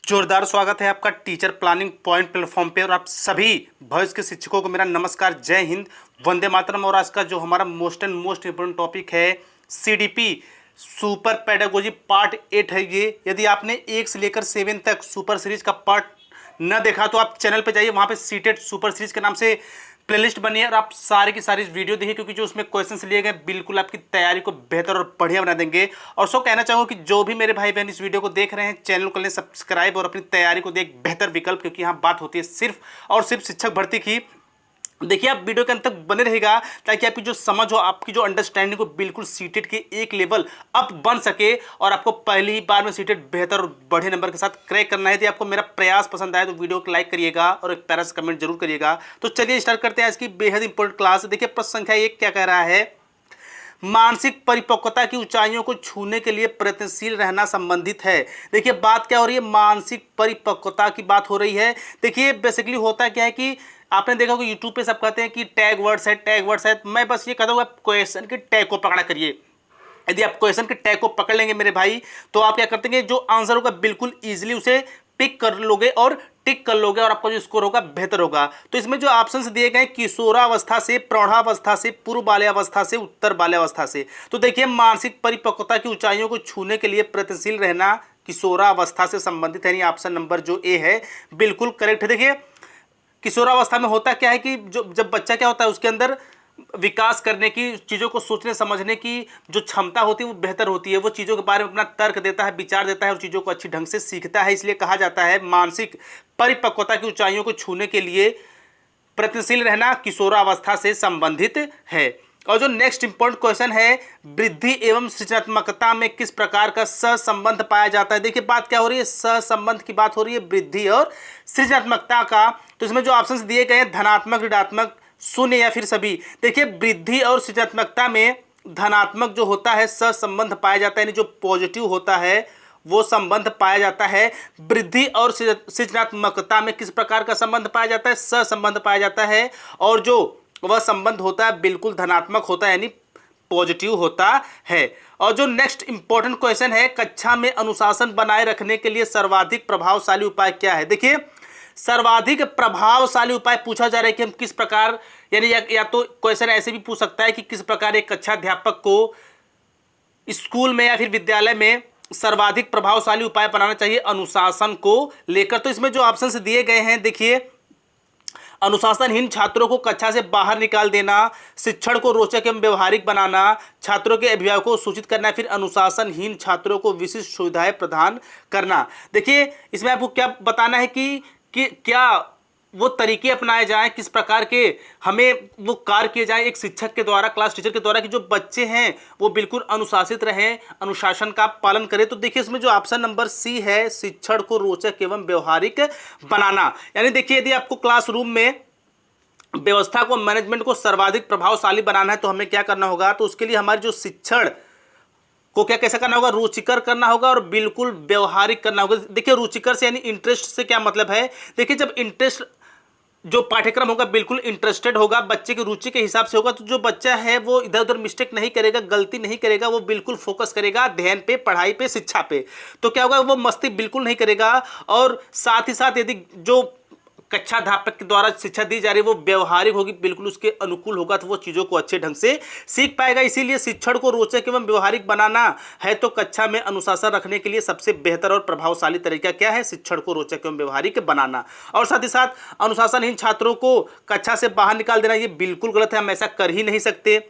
जोरदार स्वागत है आपका टीचर प्लानिंग पॉइंट प्लेटफॉर्म पे। और आप सभी भविष्य के शिक्षकों को मेरा नमस्कार, जय हिंद, वंदे मातरम। और आज का जो हमारा most and most important topic है सीडीपी सुपर पेडागोजी पार्ट 8 है ये। यदि आपने 1 से लेकर 7 तक सुपर सीरीज का पार्ट न देखा तो आप चैनल पे जाइए, वहाँ पे सीटेड सुपर सीरीज के नाम से प्लेलिस्ट बनी है और आप सारी की सारी वीडियो देखिए, क्योंकि जो उसमें क्वेश्चंस लिए गए बिल्कुल आपकी तैयारी को बेहतर और बढ़िया बना देंगे। और सो कहना चाहूँगा कि जो भी मेरे भाई बहन इस वीडियो को देख रहे हैं, चैनल को लें सब्सक्राइब और अपनी तैयारी को देख बेहतर विकल्प, क्योंकि यहाँ बात होती है सिर्फ और सिर्फ शिक्षक भर्ती की। देखिए, आप वीडियो के अंत तक बने रहेगा ताकि आपकी जो समझ हो, आपकी जो अंडरस्टैंडिंग हो, बिल्कुल सीटेड के एक लेवल अप बन सके और आपको पहली ही बार में सीटेड बेहतर और बढ़िया नंबर के साथ क्रैक करना है। तो आपको मेरा प्रयास पसंद आए तो वीडियो को लाइक करिएगा और एक प्यारा सा कमेंट जरूर करिएगा। तो चलिए स्टार्ट करते हैं आज की बेहद इंपॉर्टेंट क्लास। देखिए, प्रश्न संख्या 1 क्या कह रहा है, मानसिक परिपक्वता की ऊंचाइयों को छूने के लिए प्रयत्नशील रहना संबंधित है। देखिए, बात क्या हो रही है, मानसिक परिपक्वता की बात हो रही है। देखिए, बेसिकली होता क्या है कि आपने देखा होगा यूट्यूब पे सब कहते हैं कि टैग वर्ड्स है, टैग वर्ड्स है। मैं बस ये कहता हूँ, आप क्वेश्चन के टैग को पकड़ा करिए। यदि आप क्वेश्चन के टैग को पकड़ लेंगे मेरे भाई, तो आप क्या करते हैं, जो आंसर होगा बिल्कुल ईजिली उसे पिक कर लोगे और टिक कर लोगे और आपका जो स्कोर होगा बेहतर होगा। तो इसमें जो ऑप्शंस दिए गए, किशोरावस्था से, प्रौढ़ावस्था से, पूर्व बाल्यावस्था से, उत्तर बाल्यावस्था से। तो देखिए, मानसिक परिपक्वता की ऊंचाइयों को छूने के लिए प्रयत्नशील रहना किशोरावस्था से संबंधित है, यानी ऑप्शन नंबर जो ए है बिल्कुल करेक्ट है। देखिए, किशोरावस्था में होता क्या है कि जब बच्चा क्या होता है, उसके अंदर विकास करने की, चीज़ों को सोचने समझने की जो क्षमता होती है वो बेहतर होती है। वो चीज़ों के बारे में अपना तर्क देता है, विचार देता है और चीज़ों को अच्छी ढंग से सीखता है। इसलिए कहा जाता है मानसिक परिपक्वता की ऊंचाइयों को छूने के लिए प्रयत्नशील रहना किशोरावस्था से संबंधित है। और जो नेक्स्ट इंपॉर्टेंट क्वेश्चन है, वृद्धि एवं सृजनात्मकता में किस प्रकार का सहसंबंध पाया जाता है। देखिए, बात क्या हो रही है, सहसंबंध की बात हो रही है वृद्धि और सृजनात्मकता का। तो इसमें जो ऑप्शंस दिए गए हैं, धनात्मक, ऋणात्मक, शून्य या फिर सभी। देखिए, वृद्धि और सृजनात्मकता में धनात्मक जो होता है सहसंबंध पाया जाता है, यानी जो पॉजिटिव होता है वो संबंध पाया जाता है। वृद्धि और सृजनात्मकता में किस प्रकार का संबंध पाया जाता है, सहसंबंध पाया जाता है। और जो वह संबंध होता है बिल्कुल धनात्मक होता है, यानी पॉजिटिव होता है। और जो नेक्स्ट इंपॉर्टेंट क्वेश्चन है, कक्षा में अनुशासन बनाए रखने के लिए सर्वाधिक प्रभावशाली उपाय क्या है। देखिए, सर्वाधिक प्रभावशाली उपाय पूछा जा रहा है कि हम किस प्रकार, यानी या तो क्वेश्चन ऐसे भी पूछ सकता है कि किस प्रकार एक कक्षा अध्यापक को स्कूल में या फिर विद्यालय में सर्वाधिक प्रभावशाली उपाय बनाना चाहिए अनुशासन को लेकर। तो इसमें जो ऑप्शंस दिए गए हैं, देखिए, अनुशासनहीन छात्रों को कक्षा से बाहर निकाल देना, शिक्षण को रोचक एवं व्यवहारिक बनाना, छात्रों के अभिभावकों को सूचित करना, फिर अनुशासनहीन छात्रों को विशिष्ट सुविधाएं प्रदान करना। देखिए, इसमें आपको क्या बताना है कि क्या वो तरीके अपनाए जाएं, किस प्रकार के हमें वो कार्य किए जाएं एक शिक्षक के द्वारा, क्लास टीचर के द्वारा, कि जो बच्चे हैं वो बिल्कुल अनुशासित रहें, अनुशासन का पालन करें। तो देखिए, इसमें जो ऑप्शन नंबर सी है, शिक्षण को रोचक एवं व्यवहारिक बनाना। यानी देखिए, यदि आपको क्लासरूम में व्यवस्था को, मैनेजमेंट को सर्वाधिक प्रभावशाली बनाना है तो हमें क्या करना होगा, तो उसके लिए हमारे जो शिक्षण को क्या कैसा करना होगा, रुचिकर करना होगा और बिल्कुल व्यवहारिक करना होगा। देखिए, रुचिकर से यानी इंटरेस्ट से क्या मतलब है, देखिए, जब इंटरेस्ट, जो पाठ्यक्रम होगा बिल्कुल इंटरेस्टेड होगा, बच्चे की रुचि के हिसाब से होगा, तो जो बच्चा है वो इधर उधर मिस्टेक नहीं करेगा, गलती नहीं करेगा, वो बिल्कुल फोकस करेगा अध्ययन पे, पढ़ाई पे, शिक्षा पे। तो क्या होगा, वो मस्ती बिल्कुल नहीं करेगा। और साथ ही साथ यदि जो कक्षा अध्यापक के द्वारा शिक्षा दी जा रही है वो व्यवहारिक होगी, बिल्कुल उसके अनुकूल होगा, तो वो चीज़ों को अच्छे ढंग से सीख पाएगा। इसीलिए शिक्षण को रोचक एवं व्यवहारिक बनाना है तो कक्षा में अनुशासन रखने के लिए सबसे बेहतर और प्रभावशाली तरीका क्या है, शिक्षण को रोचक एवं व्यवहारिक बनाना। और साथ ही साथ अनुशासनहीन छात्रों को कक्षा से बाहर निकाल देना, ये बिल्कुल गलत है, हम ऐसा कर ही नहीं सकते।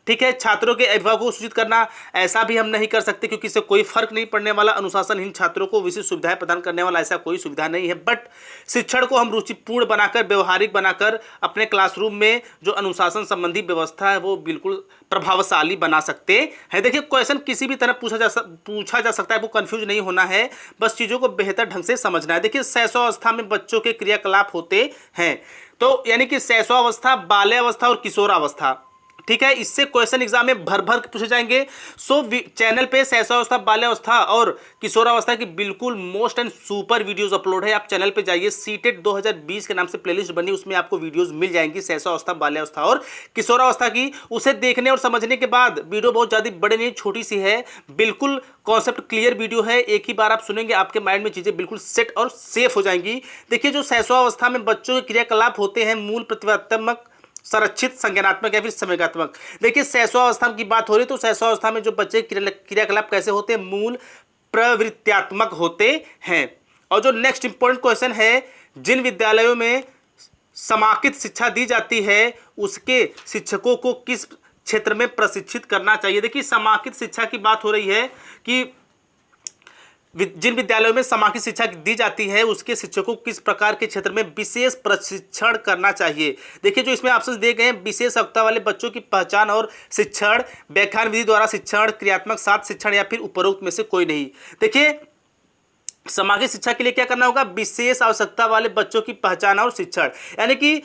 ठीक है, छात्रों के अभिभावकों को सूचित करना, ऐसा भी हम नहीं कर सकते क्योंकि इससे कोई फर्क नहीं पड़ने वाला। अनुशासनहीन छात्रों को विशिष्ट सुविधाएं प्रदान करने वाला ऐसा कोई सुविधा नहीं है। बट शिक्षण को हम रुचिपूर्ण बनाकर, व्यवहारिक बनाकर अपने क्लासरूम में जो अनुशासन संबंधी व्यवस्था है वो बिल्कुल प्रभावशाली बना सकते हैं। देखिए, क्वेश्चन किसी भी तरह पूछा जा सकता है, वो कंफ्यूज नहीं होना है, बस चीज़ों को बेहतर ढंग से समझना है। देखिए, शैशवावस्था में बच्चों के क्रियाकलाप होते हैं, तो यानी कि शैशवावस्था, बाल्यावस्था और किशोरावस्था। ठीक है, इससे क्वेश्चन एग्जाम में भर भर के पूछे जाएंगे। सो चैनल पे शैशवावस्था, बाल्यावस्था और किशोरावस्था की बिल्कुल most and super videos upload है। आप चैनल पे जाइए, सीटेट 2020 के नाम से प्लेलिस्ट बनी, उसमें आपको वीडियोस मिल जाएंगी शैशवावस्था, बाल्यावस्था और किशोरावस्था की। उसे देखने और समझने के बाद, वीडियो बहुत ज़्यादा बड़ी नहीं, छोटी सी है, बिल्कुल कॉन्सेप्ट क्लियर वीडियो है। एक ही बार आप सुनेंगे, आपके माइंड में चीज़ें बिल्कुल सेट और सेफ हो जाएंगी। देखिए, जो शैशवावस्था में बच्चों के क्रियाकलाप होते हैं, मूल, प्रतिवात्मक, संरक्षित, संज्ञानात्मक या फिर संवेगात्मक। देखिए, शैशवावस्था की बात हो रही है तो शैशवावस्था में जो बच्चे क्रियाकलाप कैसे होते हैं, मूल, प्रवृत्त्यात्मक होते हैं। और जो नेक्स्ट इंपॉर्टेंट क्वेश्चन है, जिन विद्यालयों में समाकित शिक्षा दी जाती है उसके शिक्षकों को किस क्षेत्र में प्रशिक्षित करना चाहिए। देखिए, समाकित शिक्षा की बात हो रही है कि जिन विद्यालयों में समाकित शिक्षा दी जाती है उसके शिक्षकों को किस प्रकार के क्षेत्र में विशेष प्रशिक्षण करना चाहिए। देखिए, जो इसमें ऑप्शंस दिए गए हैं, विशेष आवश्यकता वाले बच्चों की पहचान और शिक्षण, व्याख्यान विधि द्वारा शिक्षण, क्रियात्मक साथ शिक्षण या फिर उपरोक्त में से कोई नहीं। देखिए, समाकित शिक्षा के लिए क्या करना होगा, विशेष आवश्यकता वाले बच्चों की पहचान और शिक्षण, यानी कि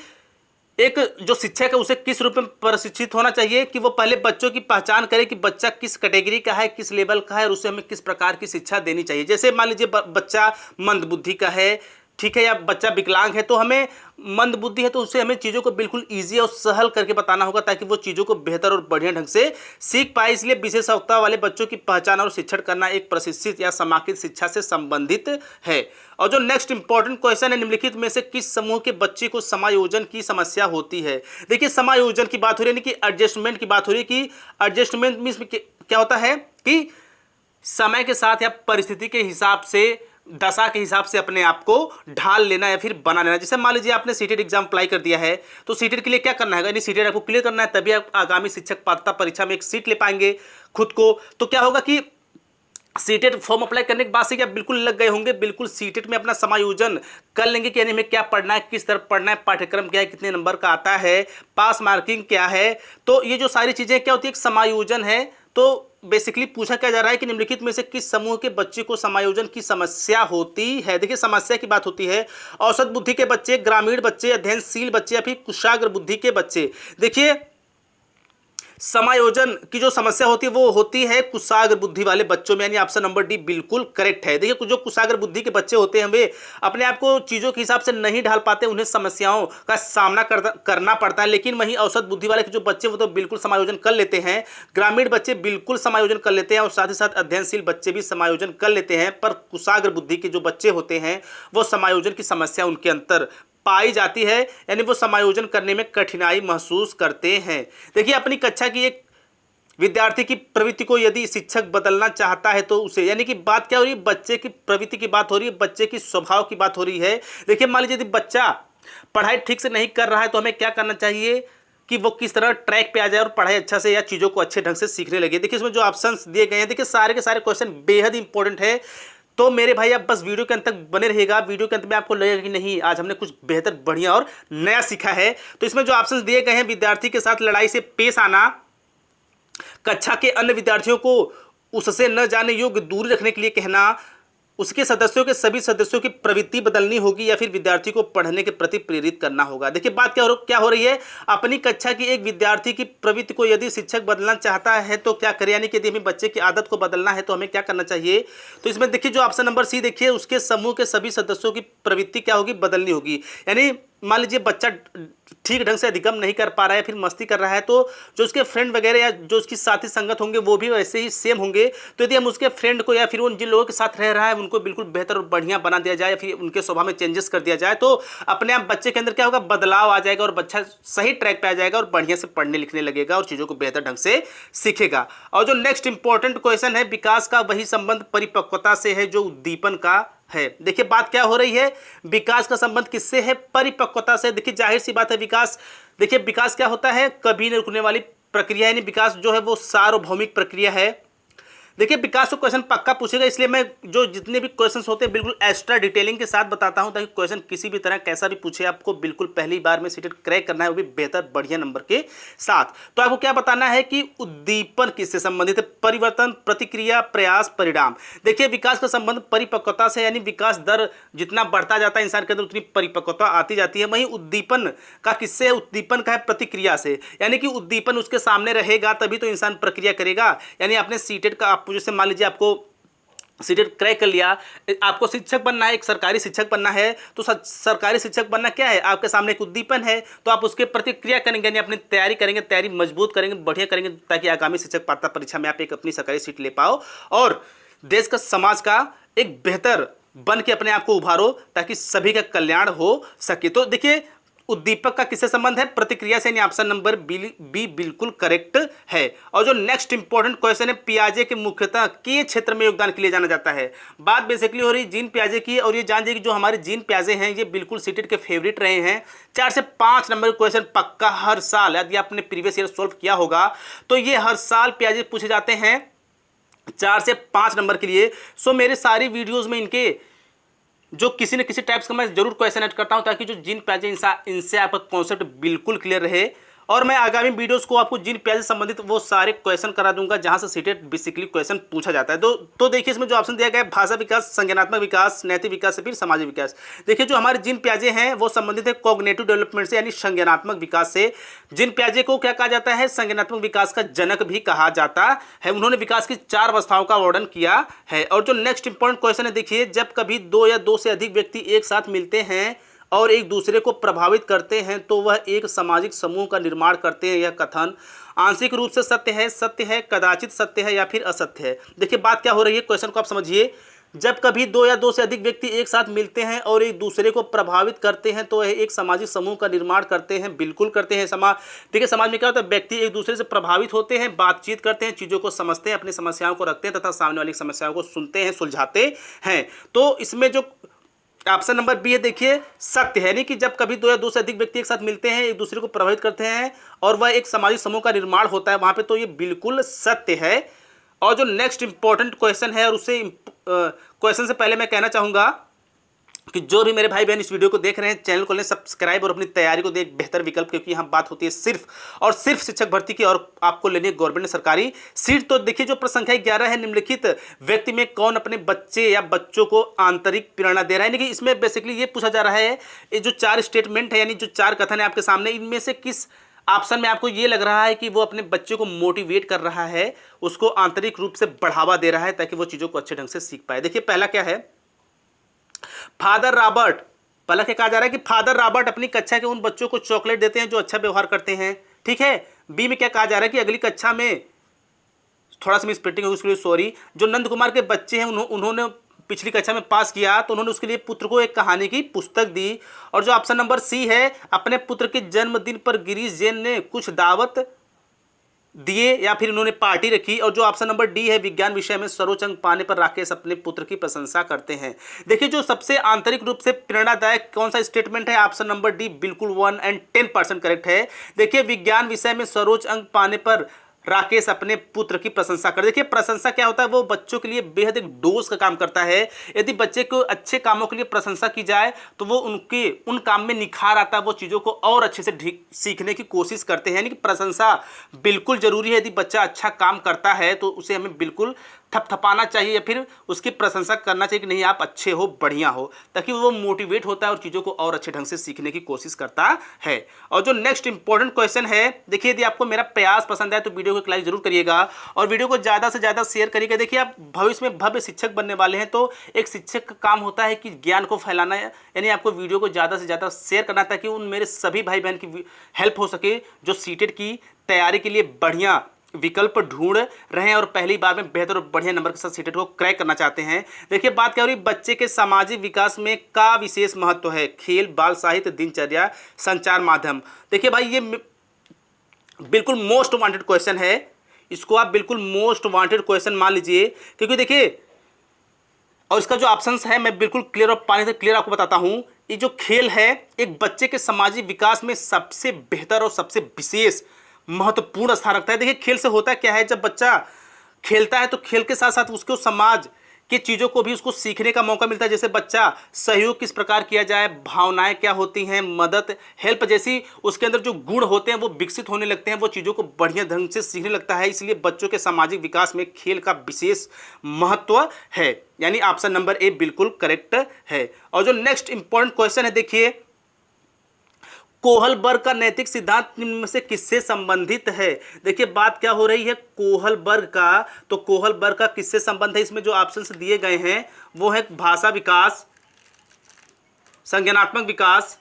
एक जो शिक्षक है उसे किस रूप में प्रशिक्षित होना चाहिए कि वो पहले बच्चों की पहचान करे कि बच्चा किस कैटेगरी का है, किस लेवल का है, और उसे हमें किस प्रकार की शिक्षा देनी चाहिए। जैसे मान लीजिए बच्चा मंद बुद्धि का है, ठीक है, या बच्चा विकलांग है, तो हमें मंद बुद्धि है तो उसे हमें चीज़ों को बिल्कुल ईजी और सहल करके बताना होगा ताकि वो चीज़ों को बेहतर और बढ़िया ढंग से सीख पाए। इसलिए विशेष आवश्यकता वाले बच्चों की पहचान और शिक्षण करना एक प्रशिक्षित या समाकित शिक्षा से संबंधित है। और जो नेक्स्ट इंपॉर्टेंट क्वेश्चन है, निम्नलिखित में से किस समूह के बच्चे को समायोजन की समस्या होती है। देखिए, समायोजन की बात हो रही है कि एडजस्टमेंट की बात हो रही है कि एडजस्टमेंट मीन्स क्या होता है कि समय के साथ या परिस्थिति के हिसाब से, दशा के हिसाब से अपने आप को ढाल लेना या फिर बना लेना। जैसे मान लीजिए आपने सीटेट एग्जाम अप्लाई कर दिया है तो सीटेट के लिए क्या करना है, यानी सीटेट आपको क्लियर करना है, तभी आप आगामी शिक्षक पात्रता परीक्षा में एक सीट ले पाएंगे खुद को। तो क्या होगा कि सीटेट फॉर्म अप्लाई करने के बाद से क्या बिल्कुल लग गए होंगे, बिल्कुल सीटेट में अपना समायोजन कर लेंगे कि यानी हमें क्या पढ़ना है, किस तरह पढ़ना है, पाठ्यक्रम क्या है, कितने नंबर का आता है, पास मार्किंग क्या है। तो ये जो सारी चीज़ें क्या होती है, एक समायोजन है। तो बेसिकली पूछा क्या जा रहा है कि निम्नलिखित में से किस समूह के बच्चे को समायोजन की समस्या होती है। देखिए, समस्या की बात होती है, औसत बुद्धि के बच्चे, ग्रामीण बच्चे, अध्ययनशील बच्चे या फिर कुशाग्र बुद्धि के बच्चे। देखिए, समायोजन की जो समस्या होती है वो होती है कुशाग्र बुद्धि वाले बच्चों में, यानी ऑप्शन नंबर डी बिल्कुल करेक्ट है। देखिए, जो कुशाग्र बुद्धि के बच्चे होते हैं वे अपने आप को चीज़ों के हिसाब से नहीं ढाल पाते, उन्हें समस्याओं का सामना करना पड़ता है। लेकिन वहीं औसत बुद्धि वाले के जो बच्चे वो तो बिल्कुल समायोजन कर लेते हैं, ग्रामीण बच्चे बिल्कुल समायोजन कर लेते हैं और साथ ही साथ अध्ययनशील बच्चे भी समायोजन कर लेते हैं। पर कुशाग्र बुद्धि के जो बच्चे होते हैं वो समायोजन की समस्या उनके अंदर पाई जाती है, यानी वो समायोजन करने में कठिनाई महसूस करते हैं। देखिए, अपनी कक्षा की एक विद्यार्थी की प्रवृत्ति को यदि शिक्षक बदलना चाहता है तो उसे, यानी कि बात क्या हो रही है, बच्चे की प्रवृत्ति की बात हो रही है, बच्चे की स्वभाव की बात हो रही है। देखिए, मान लीजिए यदि बच्चा पढ़ाई ठीक से नहीं कर रहा है तो हमें क्या करना चाहिए कि वो किस तरह ट्रैक पे आ जाए और पढ़ाई अच्छा से या चीज़ों को अच्छे ढंग से सीखने लगे। देखिए, इसमें जो ऑप्शंस दिए गए हैं, देखिए सारे के सारे क्वेश्चन बेहद इंपॉर्टेंट है। तो मेरे भाई, आप बस वीडियो के अंत तक बने रहिएगा। वीडियो के अंत में आपको लगेगा कि नहीं, आज हमने कुछ बेहतर, बढ़िया और नया सीखा है। तो इसमें जो ऑप्शंस दिए गए हैं, विद्यार्थी के साथ लड़ाई से पेश आना, कक्षा के अन्य विद्यार्थियों को उससे न जाने योग्य दूरी रखने के लिए कहना, उसके सदस्यों के सभी सदस्यों की प्रवृत्ति बदलनी होगी या फिर विद्यार्थी को पढ़ने के प्रति प्रेरित करना होगा। देखिए, बात क्या हो रही है, अपनी कक्षा की एक विद्यार्थी की प्रवृत्ति को यदि शिक्षक बदलना चाहता है तो क्या करें, यानी कि यदि हमें बच्चे की आदत को बदलना है तो हमें क्या करना चाहिए। तो इसमें देखिए, जो ऑप्शन नंबर सी देखिए, उसके समूह के सभी सदस्यों की प्रवृत्ति क्या होगी, बदलनी होगी। यानी मान लीजिए बच्चा ठीक ढंग से अधिगम नहीं कर पा रहा है, फिर मस्ती कर रहा है, तो जो उसके फ्रेंड वगैरह या जो उसकी साथी संगत होंगे वो भी वैसे ही सेम होंगे। तो यदि हम उसके फ्रेंड को या फिर उन जिन लोगों के साथ रह रहा है उनको बिल्कुल बेहतर और बढ़िया बना दिया जाए या फिर उनके स्वभाव में चेंजेस कर दिया जाए तो अपने आप बच्चे के अंदर क्या होगा, बदलाव आ जाएगा और बच्चा सही ट्रैक पे आ जाएगा और बढ़िया से पढ़ने लिखने लगेगा और चीज़ों को बेहतर ढंग से सीखेगा। और जो नेक्स्ट इंपॉर्टेंट क्वेश्चन है, विकास का वही संबंध परिपक्वता से है जो उद्दीपन का है। देखिए, बात क्या हो रही है, विकास का संबंध किससे है, परिपक्वता से। देखिए, जाहिर सी बात है, विकास, देखिए विकास क्या होता है, कभी नहीं रुकने वाली प्रक्रिया, यानी विकास जो है वो सार्वभौमिक प्रक्रिया है। देखिए विकास को क्वेश्चन पक्का पूछेगा, इसलिए मैं जो जितने भी क्वेश्चंस होते हैं बिल्कुल एक्स्ट्रा डिटेलिंग के साथ बताता हूं, ताकि क्वेश्चन किसी भी तरह कैसा भी पूछे आपको बिल्कुल पहली बार में सीटेट क्रैक करना है, वो भी बेहतर बढ़िया नंबर के साथ। तो आपको क्या बताना है कि उद्दीपन किससे संबंधित है? परिवर्तन, प्रतिक्रिया, प्रयास, परिणाम। देखिए विकास का संबंध परिपक्वता से, यानी विकास दर जितना बढ़ता जाता है इंसान के अंदर उतनी परिपक्वता आती जाती है। वहीं उद्दीपन का किससे? उद्दीपन का है प्रतिक्रिया से, यानी कि उद्दीपन उसके सामने रहेगा तभी तो इंसान प्रक्रिया करेगा। यानी आपने सीटेट का, आप जैसे मान लीजिए आपको सीटेट क्रैक कर लिया, आपको शिक्षक बनना है, एक सरकारी शिक्षक बनना है, तो सरकारी शिक्षक बनना क्या है? आपके सामने एक उद्दीपन है, तो आप उसके प्रतिक्रिया करेंगे, यानी अपनी तैयारी करेंगे, तैयारी मजबूत करेंगे, बढ़िया करेंगे, ताकि आगामी शिक्षक पात्रता परीक्षा में आप एक अपनी सरकारी सीट ले पाओ और देश का, समाज का एक बेहतर बन के अपने आप को उभारो, ताकि सभी का कल्याण हो सके। तो देखिए उद्दीपक का किससे संबंध है? प्रतिक्रिया से, यानी ऑप्शन नंबर बी बिल्कुल करेक्ट है। और जो नेक्स्ट इंपॉर्टेंट क्वेश्चन है, पियाजे के मुख्यतः के क्षेत्र में योगदान के लिए जाना जाता है। बात बेसिकली हो रही जीन पियाजे की, और ये जान जाइए कि जो हमारे जीन पियाजे हैं ये बिल्कुल सीटेट के फेवरेट रहे हैं। 4 से 5 नंबर क्वेश्चन पक्का हर साल, यदि आपने प्रीवियस ईयर सॉल्व किया होगा तो ये हर साल पियाजे पूछे जाते हैं 4 से 5 नंबर के लिए। सो मेरे सारी वीडियोज में इनके जो किसी न किसी टाइप्स का मैं जरूर क्वेश्चन ऐड करता हूं, ताकि जो जीन पियाजे इनसे आपका कॉन्सेप्ट बिल्कुल क्लियर रहे। और मैं आगामी वीडियोस को आपको जीन पियाजे से संबंधित वो सारे क्वेश्चन करा दूंगा जहां से सीटेट बेसिकली क्वेश्चन पूछा जाता है। तो देखिए इसमें जो ऑप्शन दिया गया है, भाषा विकास, संज्ञानात्मक विकास, नैतिक विकास, फिर सामाजिक विकास। देखिए जो हमारे जीन पियाजे हैं वो संबंधित है कॉग्निटिव डेवलपमेंट से, यानी संज्ञानात्मक विकास से। जीन पियाजे को क्या कहा जाता है? संज्ञानात्मक विकास का जनक भी कहा जाता है। उन्होंने विकास की 4 अवस्थाओं का वर्णन किया है। और जो नेक्स्ट इंपॉर्टेंट क्वेश्चन है, देखिए जब कभी 2 या 2 से अधिक व्यक्ति एक साथ मिलते हैं और एक दूसरे को प्रभावित करते हैं तो वह एक सामाजिक समूह का निर्माण करते हैं। यह कथन आंशिक रूप से सत्य है, कदाचित सत्य है या फिर असत्य है। देखिए बात क्या हो रही है, क्वेश्चन को आप समझिए। जब कभी 2 या 2 से अधिक व्यक्ति एक साथ मिलते हैं और एक दूसरे को प्रभावित करते हैं तो वह एक सामाजिक समूह का निर्माण करते हैं। बिल्कुल करते हैं। देखिए समाज में क्या होता है, व्यक्ति एक दूसरे से प्रभावित होते हैं, बातचीत करते हैं, चीज़ों को समझते हैं, अपनी समस्याओं को रखते हैं तथा सामने वाली समस्याओं को सुनते हैं, सुलझाते हैं। तो इसमें जो ऑप्शन नंबर बी है, देखिए सत्य है, यानी कि जब कभी 2 या 2 से अधिक व्यक्ति एक साथ मिलते हैं, एक दूसरे को प्रभावित करते हैं और वह एक सामाजिक समूह का निर्माण होता है वहां पे, तो ये बिल्कुल सत्य है। और जो नेक्स्ट इंपॉर्टेंट क्वेश्चन है, और उससे क्वेश्चन से पहले मैं कहना चाहूंगा कि जो भी मेरे भाई बहन इस वीडियो को देख रहे हैं, चैनल को लें सब्सक्राइब और अपनी तैयारी को दें बेहतर विकल्प, क्योंकि यहाँ बात होती है सिर्फ और सिर्फ शिक्षक भर्ती की, और आपको लेनी है गवर्नमेंट ने सरकारी सीट। तो देखिए जो प्रश्न संख्या 11 है, निम्नलिखित व्यक्ति में कौन अपने बच्चे या बच्चों को आंतरिक प्रेरणा दे रहा है? यानी कि इसमें बेसिकली ये पूछा जा रहा है, ये जो 4 स्टेटमेंट है, यानी जो 4 कथन है आपके सामने, इनमें से किस ऑप्शन में आपको ये लग रहा है कि वो अपने बच्चे को मोटिवेट कर रहा है, उसको आंतरिक रूप से बढ़ावा दे रहा है, ताकि वो चीज़ों को अच्छे ढंग से सीख पाए। देखिए पहला क्या है, फादर रॉबर्ट, पहला क्या कहा जा रहा है कि फादर रॉबर्ट अपनी कक्षा के उन बच्चों को चॉकलेट देते हैं जो अच्छा व्यवहार करते हैं। ठीक है। बी में क्या कहा जा रहा है कि अगली कक्षा में, थोड़ा सा मिसप्रिंटिंग होगी उसके लिए सॉरी, जो नंद कुमार के बच्चे हैं उन्होंने पिछली कक्षा में पास किया तो उन्होंने उसके लिए पुत्र को एक कहानी की पुस्तक दी। और जो ऑप्शन नंबर सी है, अपने पुत्र के जन्मदिन पर गिरीश जैन ने कुछ दावत दिए या फिर उन्होंने पार्टी रखी। और जो ऑप्शन नंबर डी है, विज्ञान विषय में सर्वोच्च अंक पाने पर राकेश अपने पुत्र की प्रशंसा करते हैं। देखिए जो सबसे आंतरिक रूप से प्रेरणादायक कौन सा स्टेटमेंट है, ऑप्शन नंबर डी बिल्कुल 110% करेक्ट है। देखिए विज्ञान विषय में सर्वोच्च अंक पाने पर राकेश अपने पुत्र की प्रशंसा कर। देखिए प्रशंसा क्या होता है, वो बच्चों के लिए बेहद एक डोज का काम करता है। यदि बच्चे को अच्छे कामों के लिए प्रशंसा की जाए तो वो उनके उन काम में निखार आता है, वो चीज़ों को और अच्छे से सीखने की कोशिश करते हैं। यानी कि प्रशंसा बिल्कुल जरूरी है। यदि बच्चा अच्छा काम करता है तो उसे हमें बिल्कुल थपथपाना चाहिए या फिर उसकी प्रशंसा करना चाहिए कि नहीं आप अच्छे हो, बढ़िया हो, ताकि वो मोटिवेट होता है और चीज़ों को और अच्छे ढंग से सीखने की कोशिश करता है। और जो नेक्स्ट इंपॉर्टेंट क्वेश्चन है, देखिए यदि आपको मेरा प्रयास पसंद आए तो वीडियो को एक लाइक जरूर करिएगा और वीडियो को ज़्यादा से ज़्यादा शेयर करिएगा। देखिए आप भविष्य में भव्य शिक्षक बनने वाले हैं, तो एक शिक्षक का काम होता है कि ज्ञान को फैलाना, यानी आपको वीडियो को ज़्यादा से ज़्यादा शेयर करना, ताकि उन मेरे सभी भाई बहन की हेल्प हो सके जो सीटेट की तैयारी के लिए बढ़िया विकल्प ढूंढ रहे हैं और पहली बार में बेहतर और बढ़िया नंबर के साथ सीटेट को क्रैक करना चाहते हैं। देखिए बात क्या हो रही, बच्चे के सामाजिक विकास में का विशेष महत्व है, खेल, बाल साहित्य, दिनचर्या, संचार माध्यम। देखिए भाई ये बिल्कुल मोस्ट वांटेड क्वेश्चन है, इसको आप बिल्कुल मोस्ट वांटेड क्वेश्चन मान लीजिए, क्योंकि देखिए और इसका जो ऑप्शंस है मैं बिल्कुल क्लियर और पानी से क्लियर आपको बताता हूं। ये जो खेल है एक बच्चे के सामाजिक विकास में सबसे बेहतर और सबसे विशेष महत्वपूर्ण स्थान रखता है। देखिए खेल से होता क्या है, जब बच्चा खेलता है तो खेल के साथ साथ उसको समाज की चीज़ों को भी उसको सीखने का मौका मिलता है। जैसे बच्चा सहयोग किस प्रकार किया जाए, भावनाएं क्या होती हैं, मदद, हेल्प जैसी उसके अंदर जो गुण होते हैं वो विकसित होने लगते हैं, वो चीज़ों को बढ़िया ढंग से सीखने लगता है। इसलिए बच्चों के सामाजिक विकास में खेल का विशेष महत्व है। यानी ऑप्शन नंबर ए बिल्कुल करेक्ट है। और जो नेक्स्ट इंपॉर्टेंट क्वेश्चन है देखिए, कोहलबर्ग का नैतिक सिद्धांत निम्न में से किससे संबंधित है। देखिए बात क्या हो रही है कोहलबर्ग का, तो कोहलबर्ग का किससे संबंध है, इसमें जो ऑप्शंस दिए गए हैं वो है भाषा विकास, संज्ञानात्मक विकास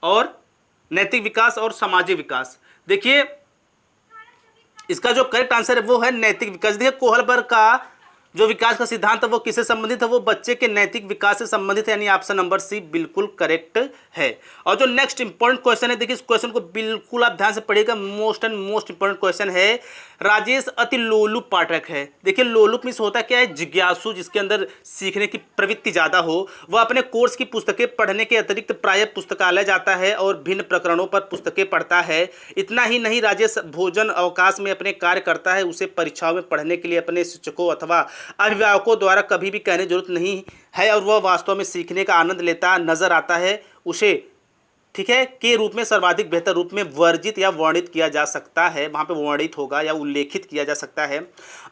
और नैतिक विकास और सामाजिक विकास। देखिए इसका जो करेक्ट आंसर है वो है नैतिक विकास। देखिए कोहलबर्ग का जो विकास का सिद्धांत है वो किससे संबंधित है, वो बच्चे के नैतिक विकास से संबंधित है। यानी ऑप्शन नंबर सी बिल्कुल करेक्ट है। और जो नेक्स्ट इंपॉर्टेंट क्वेश्चन है देखिए, इस क्वेश्चन को बिल्कुल आप ध्यान से पढ़िएगा, most and most important question है। राजेश अति लोलुप पाठक है। देखिए लोलुप मीन्स होता क्या है, जिज्ञासु, जिसके अंदर सीखने की प्रवृत्ति ज़्यादा हो। वह अपने कोर्स की पुस्तकें पढ़ने के अतिरिक्त प्रायः पुस्तकालय जाता है और भिन्न प्रकरणों पर पुस्तकें पढ़ता है। इतना ही नहीं, राजेश भोजन अवकाश में अपने कार्य करता है। उसे परीक्षाओं में पढ़ने के लिए अपने शिक्षकों अथवा अभिभावकों द्वारा कभी भी कहने की जरूरत नहीं है और वह वास्तव में सीखने का आनंद लेता नजर आता है। उसे ठीक है के रूप में सर्वाधिक बेहतर रूप में वर्जित या वर्णित किया जा सकता है, वहाँ पे वर्णित होगा या उल्लेखित किया जा सकता है।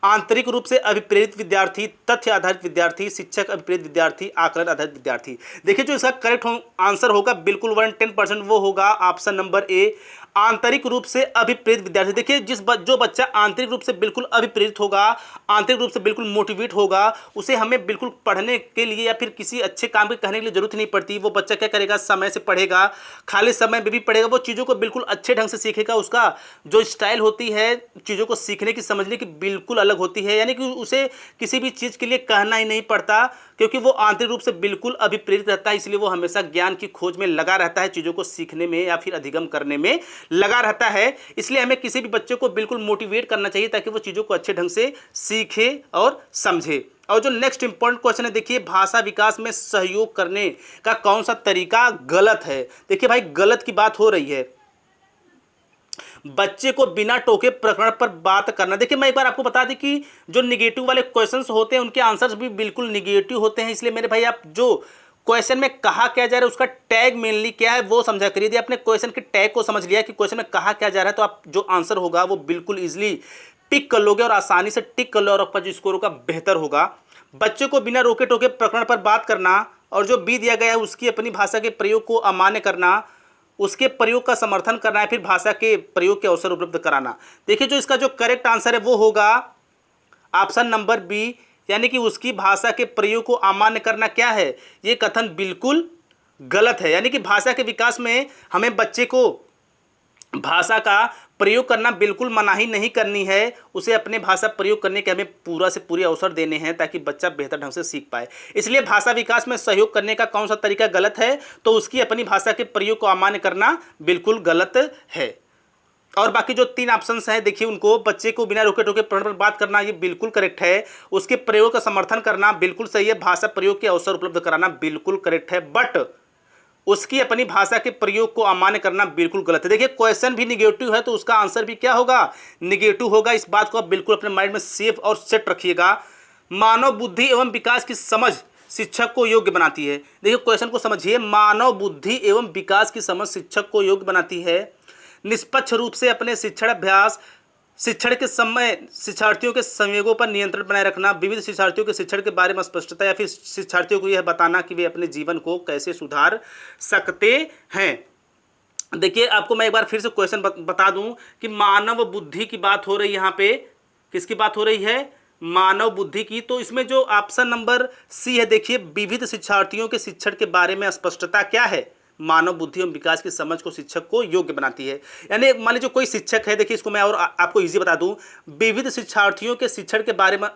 आंतरिक रूप से अभिप्रेरित विद्यार्थी, तथ्य आधारित विद्यार्थी, शिक्षक अभिप्रेरित विद्यार्थी, आकलन आधारित विद्यार्थी। देखिए जो इसका करेक्ट आंसर होगा बिल्कुल 110% वो होगा ऑप्शन नंबर ए, आंतरिक रूप से अभिप्रेरित विद्यार्थी। देखिए जो बच्चा आंतरिक रूप से बिल्कुल अभिप्रेरित होगा, आंतरिक रूप से बिल्कुल मोटिवेट होगा, उसे हमें बिल्कुल पढ़ने के लिए या फिर किसी अच्छे काम के कहने के लिए जरूरत नहीं पड़ती। वो बच्चा क्या करेगा, समय से पढ़ेगा, खाली समय में भी पढ़ेगा, वो चीज़ों को बिल्कुल अच्छे ढंग से सीखेगा। उसका जो स्टाइल होती है चीज़ों को सीखने की, समझने की, बिल्कुल अलग होती है। यानी कि उसे किसी भी चीज़ के लिए कहना ही नहीं पड़ता, क्योंकि वो आंतरिक रूप से बिल्कुल अभिप्रेरित रहता है। इसलिए वो हमेशा ज्ञान की खोज में लगा रहता है, चीज़ों को सीखने में या फिर अधिगम करने में लगा रहता है। इसलिए हमें किसी भी बच्चे को बिल्कुल मोटिवेट करना चाहिए ताकि वो चीज़ों को अच्छे ढंग से सीखे और समझे। और जो नेक्स्ट इंपॉर्टेंट क्वेश्चन है देखिए, भाषा विकास में सहयोग करने का कौन सा तरीका गलत है। देखिए भाई गलत की बात हो रही है, बच्चे को बिना टोके प्रकरण पर बात करना। देखिए मैं एक बार आपको बता दें कि जो निगेटिव वाले क्वेश्चंस होते हैं उनके आंसर्स भी बिल्कुल निगेटिव होते हैं। इसलिए मेरे भाई आप जो क्वेश्चन में कहा क्या जा रहा है उसका टैग मेनली क्या है वो समझा करिए। यदि आपने क्वेश्चन के टैग को समझ लिया कि क्वेश्चन में कहा क्या जा रहा है तो आप जो आंसर होगा वो बिल्कुल इजिली टिक कर लोगे और आसानी से टिक कर लो और आपका जो स्कोर होगा बेहतर होगा। बच्चे को बिना रोके टोके प्रकरण पर बात करना और जो बी दिया गया है उसकी अपनी भाषा के प्रयोग को अमान्य करना, उसके प्रयोग का समर्थन करना है, फिर भाषा के प्रयोग के अवसर उपलब्ध कराना। देखिए जो इसका जो करेक्ट आंसर है वो होगा ऑप्शन नंबर बी, यानी कि उसकी भाषा के प्रयोग को अमान्य करना। क्या है ये कथन बिल्कुल गलत है। यानी कि भाषा के विकास में हमें बच्चे को भाषा का प्रयोग करना बिल्कुल मनाही नहीं करनी है, उसे अपने भाषा प्रयोग करने के हमें पूरा से पूरे अवसर देने हैं ताकि बच्चा बेहतर ढंग से सीख पाए। इसलिए भाषा विकास में सहयोग करने का कौन सा तरीका गलत है, तो उसकी अपनी भाषा के प्रयोग को अमान्य करना बिल्कुल गलत है। और बाकी जो तीन ऑप्शंस हैं देखिए उनको, बच्चे को बिना रोके टोके प्रकरण पर बात करना ये बिल्कुल करेक्ट है, उसके प्रयोग का समर्थन करना बिल्कुल सही है, भाषा प्रयोग के अवसर उपलब्ध कराना बिल्कुल करेक्ट है, बट उसकी अपनी भाषा के प्रयोग को अमान्य करना बिल्कुल गलत है। देखिए क्वेश्चन भी निगेटिव है तो उसका आंसर भी क्या होगा, निगेटिव होगा। इस बात को आप बिल्कुल अपने माइंड में सेव और सेट रखिएगा। मानव बुद्धि एवं विकास की समझ शिक्षक को योग्य बनाती है। देखिए क्वेश्चन को समझिए, मानव बुद्धि एवं विकास की समझ शिक्षक को योग्य बनाती है। निष्पक्ष रूप से अपने शिक्षण अभ्यास, शिक्षण के समय शिक्षार्थियों के संवेगों पर नियंत्रण बनाए रखना, विविध शिक्षार्थियों के शिक्षण के बारे में स्पष्टता या फिर शिक्षार्थियों को यह बताना कि वे अपने जीवन को कैसे सुधार सकते हैं। देखिए आपको मैं एक बार फिर से क्वेश्चन बता दूं कि मानव बुद्धि की बात हो रही है, यहाँ पे किसकी बात हो रही है, मानव बुद्धि की। तो इसमें जो ऑप्शन नंबर सी है देखिए, विविध शिक्षार्थियों के शिक्षण के बारे में स्पष्टता क्या है, मानव बुद्धि एवं विकास की समझ को शिक्षक को योग्य बनाती है। यानी मान लीजिए कोई शिक्षक है, देखिए इसको मैं और आपको इजी बता दूं, विविध शिक्षार्थियों के शिक्षण के बारे में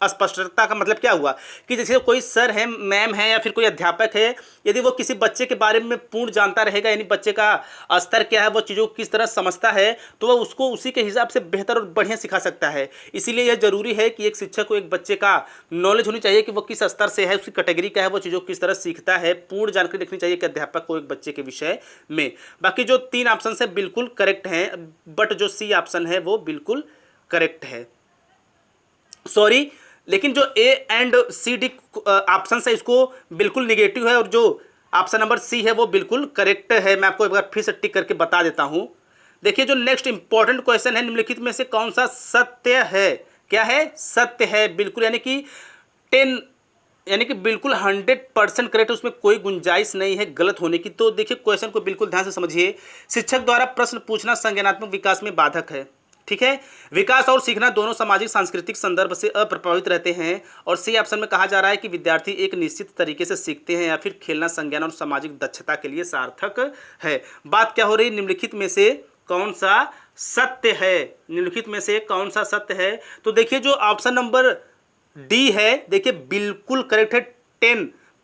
अस्पष्टता का मतलब क्या हुआ कि जैसे कोई सर है, मैम है या फिर कोई अध्यापक है, यदि वो किसी बच्चे के बारे में पूर्ण जानता रहेगा, यानी बच्चे का स्तर क्या है, वो चीज़ों को किस तरह समझता है, तो वह उसको उसी के हिसाब से बेहतर और बढ़िया सिखा सकता है। इसीलिए यह जरूरी है कि एक शिक्षक को एक बच्चे का नॉलेज होनी चाहिए कि वो किस स्तर से है, उसकी कैटेगरी क्या है, वो चीज़ों को किस तरह सीखता है, पूर्ण जानकारी रखनी चाहिए कि अध्यापक को एक बच्चे के विषय में। बाकी जो तीन ऑप्शन है बिल्कुल करेक्ट हैं, बट जो सी ऑप्शन है वो बिल्कुल करेक्ट है। सॉरी, लेकिन जो A and C D option है इसको बिल्कुल निगेटिव है, और जो ऑप्शन नंबर सी है वो बिल्कुल करेक्ट है। मैं आपको एक बार फिर से टिक करके बता देता हूं। देखिए जो नेक्स्ट इंपॉर्टेंट क्वेश्चन है, निम्नलिखित में से कौन सा सत्य है? क्या है? सत्य है, बिल्कुल, यानी कि 10, यानी कि बिल्कुल 100% करेक्ट, उसमें कोई गुंजाइश नहीं है गलत होने की। तो देखिए क्वेश्चन को बिल्कुल ध्यान से समझिए। शिक्षक द्वारा प्रश्न पूछना संज्ञानात्मक विकास में बाधक है। ठीक है, विकास और सीखना दोनों सामाजिक सांस्कृतिक संदर्भ से अप्रभावित रहते हैं। और सी ऑप्शन में कहा जा रहा है कि विद्यार्थी एक निश्चित तरीके से सीखते हैं या फिर खेलना संज्ञान और सामाजिक दक्षता के लिए सार्थक है। बात क्या हो रही? निम्नलिखित में से कौन सा सत्य है? निम्नलिखित में से कौन सा सत्य है? तो देखिए जो ऑप्शन नंबर डी है, देखिए बिल्कुल करेक्ट है।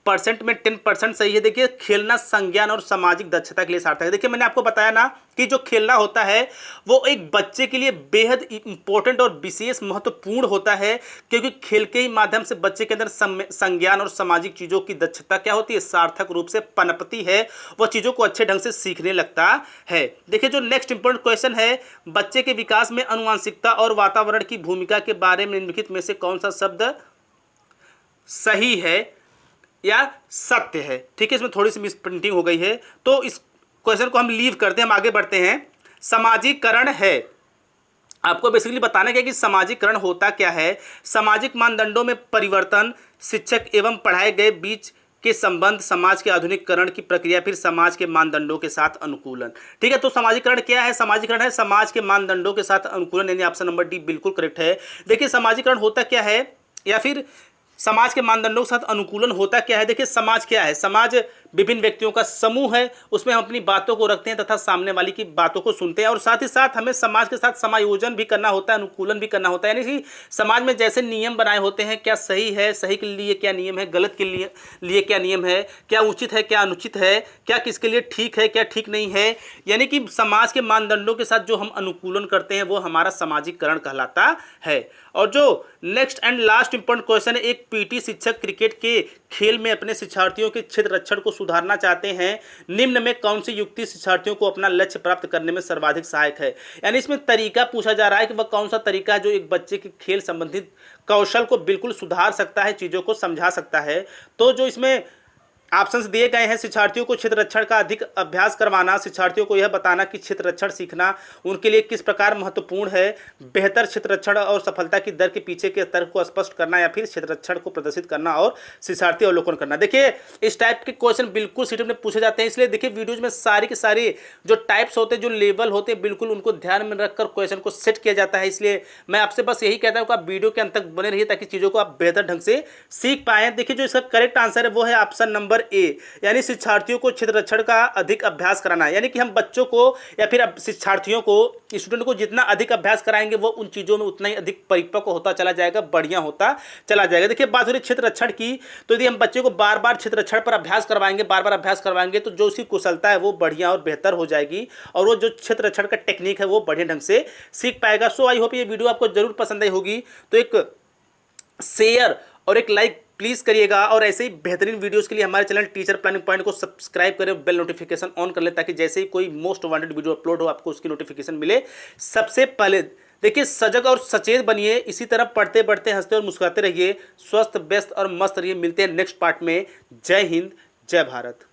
10% में 10% सही है। देखिए खेलना संज्ञान और सामाजिक दक्षता के लिए सार्थक है। देखिए मैंने आपको बताया ना कि जो खेलना होता है वो एक बच्चे के लिए बेहद इंपॉर्टेंट और विशेष महत्वपूर्ण होता है, क्योंकि खेल के ही माध्यम से बच्चे के अंदर संज्ञान और सामाजिक चीज़ों की दक्षता क्या होती है? सार्थक रूप से पनपती है, वह चीज़ों को अच्छे ढंग से सीखने लगता है। देखिए जो नेक्स्ट इंपॉर्टेंट क्वेश्चन है, बच्चे के विकास में आनुवंशिकता और वातावरण की भूमिका के बारे में निम्नलिखित में से कौन सा शब्द सही है या सत्य है? ठीक है, इसमें थोड़ी सी मिस प्रिंटिंग हो गई है, तो इस क्वेश्चन को हम लीव करते हैं, हम आगे बढ़ते हैं। सामाजिकरण है, आपको बेसिकली बताना क्या कि सामाजिकरण होता क्या है। सामाजिक मानदंडों में परिवर्तन, शिक्षक एवं पढ़ाए गए बीच के संबंध, समाज के आधुनिकीकरण की प्रक्रिया, फिर समाज के मानदंडों के साथ अनुकूलन। ठीक है, तो सामाजिकरण क्या है? सामाजिकरण है समाज के मानदंडों के साथ अनुकूलन, यानी ऑप्शन नंबर डी बिल्कुल करेक्ट है। देखिए सामाजिकरण होता क्या है, या फिर समाज के मानदंडों के साथ अनुकूलन होता क्या है? देखिए समाज क्या है? समाज विभिन्न व्यक्तियों का समूह है, उसमें हम अपनी बातों को रखते हैं तथा सामने वाली की बातों को सुनते हैं, और साथ ही साथ हमें समाज के साथ समायोजन भी करना होता है, अनुकूलन भी करना होता है। यानी कि समाज में जैसे नियम बनाए होते हैं, क्या सही है, सही के लिए क्या नियम है, गलत के लिए क्या नियम है, क्या उचित है, क्या अनुचित है, क्या किसके लिए ठीक है, क्या ठीक नहीं है, यानी कि समाज के मानदंडों के साथ जो हम अनुकूलन करते हैं वो हमारा सामाजिकरण कहलाता है। और जो next and last important question है, एक पीटी शिक्षक क्रिकेट के खेल में अपने शिक्षार्थियों के क्षेत्र रक्षण को सुधारना चाहते हैं, निम्न में कौन सी युक्ति शिक्षार्थियों को अपना लक्ष्य प्राप्त करने में सर्वाधिक सहायक है? यानी इसमें तरीका पूछा जा रहा है कि वह कौन सा तरीका है जो एक बच्चे के खेल संबंधित कौशल को बिल्कुल सुधार सकता है, चीज़ों को समझा सकता है। तो जो इसमें ऑप्शंस दिए गए हैं, शिक्षार्थियों को क्षेत्र रक्षण का अधिक अभ्यास करवाना, शिक्षार्थियों को यह बताना कि क्षेत्र रक्षण सीखना उनके लिए किस प्रकार महत्वपूर्ण है, बेहतर क्षेत्र रक्षण और सफलता की दर के पीछे के तर्क को स्पष्ट करना, या फिर क्षेत्र रक्षण को प्रदर्शित करना और शिक्षार्थी अवलोकन करना। देखिए इस टाइप के क्वेश्चन बिल्कुल सीटेट में पूछे जाते हैं, इसलिए देखिए वीडियोज में सारी के सारे जो टाइप्स होते हैं, जो लेवल होते हैं, बिल्कुल उनको ध्यान में रखकर क्वेश्चन को सेट किया जाता है। इसलिए मैं आपसे बस यही कहता हूँ कि आप वीडियो के अंत तक बने रहिए ताकि चीज़ों को आप बेहतर ढंग से सीख पाएँ। देखिए जो इसका करेक्ट आंसर है वो है ऑप्शन नंबर ए, यानी शिक्षार्थियों को क्षेत्र रक्षण का अधिक अभ्यास कराना। यानी कि हम बच्चों को या फिर शिक्षार्थियों को, स्टूडेंट को जितना अधिक अभ्यास कराएंगे वो उन चीज़ों में उतना ही अधिक परिपक्व होता चला जाएगा, बढ़िया होता चला जाएगा। देखिए बात हो रही क्षेत्र रक्षण की, तो यदि हम बच्चे को बार बार क्षेत्र रक्षण पर अभ्यास करवाएंगे, बार बार अभ्यास करवाएंगे, तो जो उसकी कुशलता है वो बढ़िया और बेहतर हो जाएगी, और वो जो क्षेत्र रक्षण का टेक्निक है वो बढ़िया ढंग से सीख पाएगा। सो आई होप ये वीडियो आपको जरूर पसंद आई होगी, तो एक शेयर और एक लाइक प्लीज़ करिएगा, और ऐसे ही बेहतरीन वीडियोस के लिए हमारे चैनल टीचर प्लानिंग पॉइंट को सब्सक्राइब करें, बेल नोटिफिकेशन ऑन कर ले, ताकि जैसे ही कोई मोस्ट वांटेड वीडियो अपलोड हो आपको उसकी नोटिफिकेशन मिले सबसे पहले। देखिए सजग और सचेत बनिए, इसी तरह पढ़ते बढ़ते हंसते और मुस्कुराते रहिए, स्वस्थ व्यस्त और मस्त रहिए। मिलते हैं नेक्स्ट पार्ट में। जय हिंद, जय भारत।